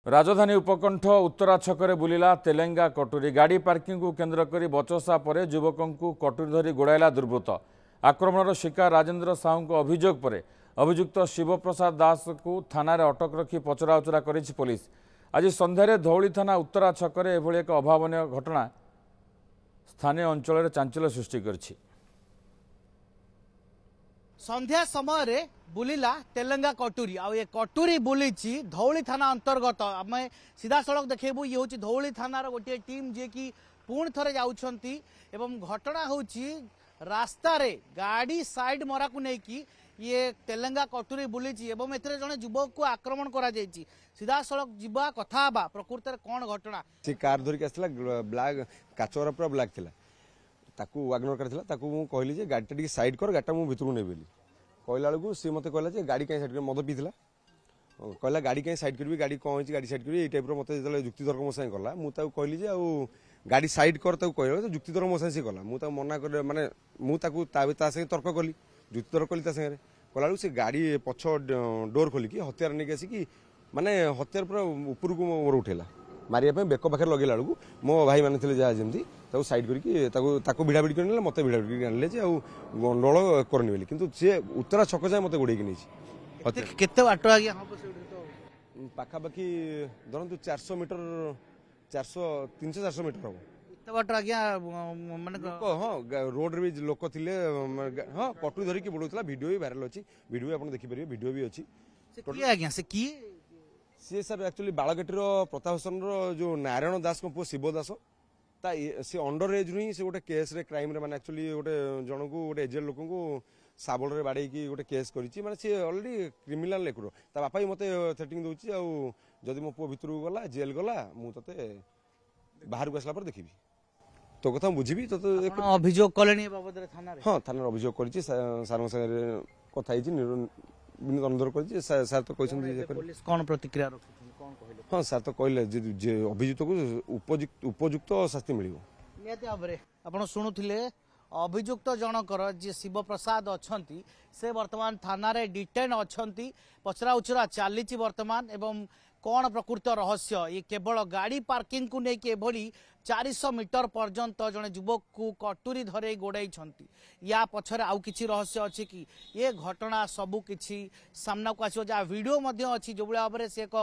राजधानी उपकंठ उत्तरा छकरे बुलिला तेलेंगा कटुरी गाड़ी पार्किंग को केन्द्र कर बचसा पर युवक को कटुरी धरी गोड़ाइला दुर्वृत्त। आक्रमणर शिकार राजेन्द्र साहू अभियोग पर अभियुक्त शिवप्रसाद दास को थाना अटक रखी पचराउचरा करिछि पुलिस। आज संध्यारे धौली थाना उत्तरा छकरे एभली एक अभावनीय घटना स्थानीय अंचल चांचल्य सृष्टि करिछि। संध्या समय बुलिला तेलंगा कटुरी आ ये कटुरी बुली धौली थाना अंतर्गत आम सीधा सड़क देखबू। ये हूँ धौली थानार गोटे टीम जे कि पुणी थे जाउछंती एवं घटना होची रास्ता रे गाड़ी साइड मरा को लेकिन ये तेलंगा कटुरी बुली एवं एथरे जने युवक को आक्रमण करा जायछि। सीधा सड़क जीवा कथा बा प्रकृत रे कोन घटना से कार धरिक आसला ब्लैक काचरा पूरा ब्लैक थिला ताकू वागनर करथिला ताकू मु कहली जे गाड़ी टिके साइड कर गाटा मु भितरु नै बेली कहला बेलू सी मते कहला जे गाड़ी कहीं साइड कर मद पीथिला कहला गाड़ी कहीं साइड करबी गाड़ी कौन होची गाड़ी साइड करबी ए टाइप रो मते जले जुक्ति तर्क मो संग कला मु ताकू कहली जे आ गाड़ी साइड कर ताकू कहला जे जुक्ति तर्क मो संग से कला मु ताकू मना कर माने मु ताकू ता संग तर्क कली जुक्ति तर्क कली ता संग कहला से गाड़ी पछ डोर खोली कि हथियार नै आसी कि माने हथियार पूरा ऊपर को मोर उठेला मारिया पे बेक पाखे लगेला बेलू मो भाई माने थे जहाँ जमी सैड करके भिड़ाभिड़ी कर मत भिड़ाभिड़ी आनले गंडोल करनी बोली किंतु सी उत्तरा छक जाए मत गोड़े केते बाट आज्ञा पाखापाखि धरतु 400 मीटर 300-400 मीटर हम बाट आज्ञा माने हाँ रोड रे भी लोक थे हाँ कटुरी धरिकी बुड़ौला वीडियो भी वायरल अच्छी वीडियो भी आप देखिपारे वीडियो भी अच्छी आज्ञा से किए सी सर एक्चुअली बालघाटी प्रतापसन जो नारायण दास को पु शिव दास सी अंडर एज रु ही से गोटे केस रे क्राइम रे माने एक्चुअली गोटे जन को गोटे एजेड लोक को साबल रे बाड़े की गोटे केस करिछि माने सी ऑलरेडी क्रिमिनल लेकुरो ता बापा ही मते थ्रेटिंग दोछि आ जदि मो पु भितरु गला जेल गला मु तते बाहर को आसला पर देखिबी तो कथा बुझिबी तो अभियोग कलेनी बाबद रे थाना रे हां थाना अभियोग करिछि सारंग संगे कथा हिछि अनुरोध कर सर तो पुलिस कौन प्रतिक्रिया कौन कहले हाँ सर तो कहले जे अभियुक्त को उपयुक्त शास्ति मिलिबो नियति भाबरे आपण सुनुथिले अभियुक्त जनकर जे शिव प्रसाद अछंती से वर्तमान थाना रे डिटेन अछंती पचरा उचरा चालीची वर्तमान एवं कौन प्रकृत रहस्य ये केवल गाड़ी पार्किंग को लेकिन एभली 400 मीटर पर्यंत जने युवक को कटुरी धरे गोड़ाई या पछरे आउ किछि रहस्य अछि कि ये घटना सबु किछि सामना को आछो जा वीडियो मध्ये अछि जो भाव में से एक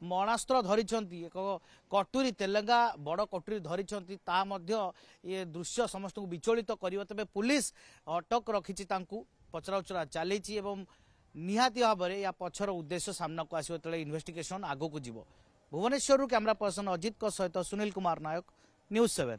मणास्त्र धरिछंती एक कटुरी तेलंगा बड़ कटुरी धरिछंती ता मध्ये ये दृश्य समस्त को विचलित करियो तबे पुलिस अटक रखिछि तांकू पचराउचरा चालीछि एवं निहाती भाव में या पछर उद्देश्य सामना को आसो तेरे इन्वेस्टिगेशन आगो को जीवो। भुवनेश्वर कैमरा पर्सन अजित सहित सुनील कुमार नायक न्यूज़ 7।